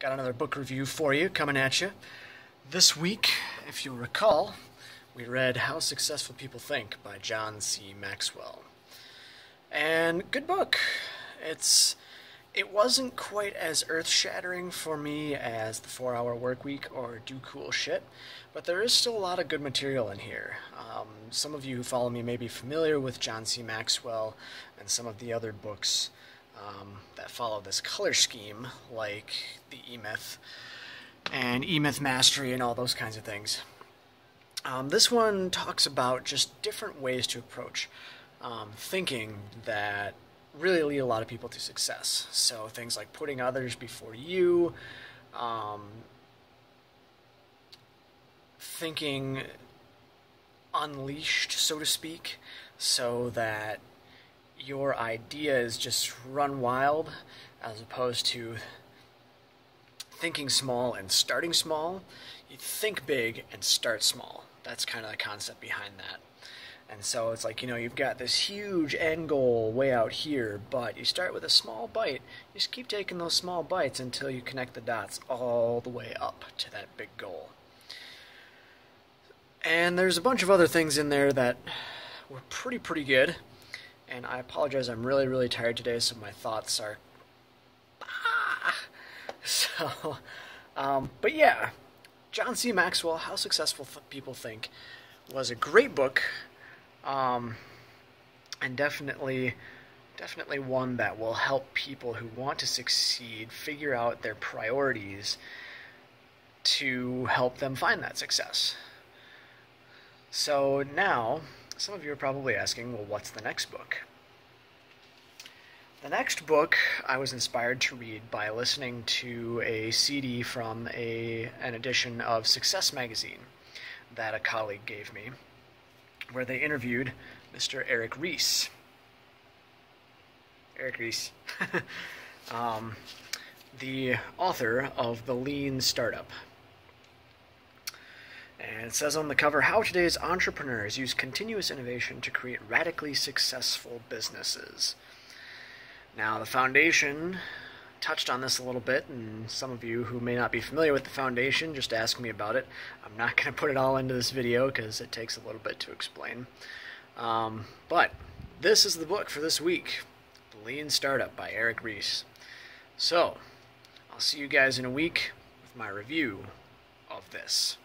Got another book review for you coming at you. This week, if you'll recall, we read How Successful People Think by John C. Maxwell. And good book. It wasn't quite as earth-shattering for me as the 4-Hour Workweek or Do Cool Shit, but there is still a lot of good material in here. Some of you who follow me may be familiar with John C. Maxwell and some of the other books that follow this color scheme, like the E-Myth and E-Myth Mastery and all those kinds of things. This one talks about just different ways to approach thinking that really lead a lot of people to success. So things like putting others before you, thinking unleashed, so to speak, so that your ideas just run wild, as opposed to thinking small and starting small. You think big and start small. That's kind of the concept behind that. And so it's like, you've got this huge end goal way out here, but you start with a small bite. You just keep taking those small bites until you connect the dots all the way up to that big goal. And there's a bunch of other things in there that were pretty good. And I apologize, I'm really tired today, so my thoughts are... but yeah, John C. Maxwell, How Successful People Think, was a great book. And definitely one that will help people who want to succeed figure out their priorities to help them find that success. So now, some of you are probably asking, well, what's the next book? The next book I was inspired to read by listening to a CD from an edition of Success magazine that a colleague gave me, where they interviewed Mr. Ries. Ries. The author of The Lean Startup. And it says on the cover, how today's entrepreneurs use continuous innovation to create radically successful businesses. Now, the foundation touched on this a little bit, and some of you who may not be familiar with the foundation, just ask me about it. I'm not going to put it all into this video because it takes a little bit to explain. But this is the book for this week, The Lean Startup by Ries. So, I'll see you guys in a week with my review of this.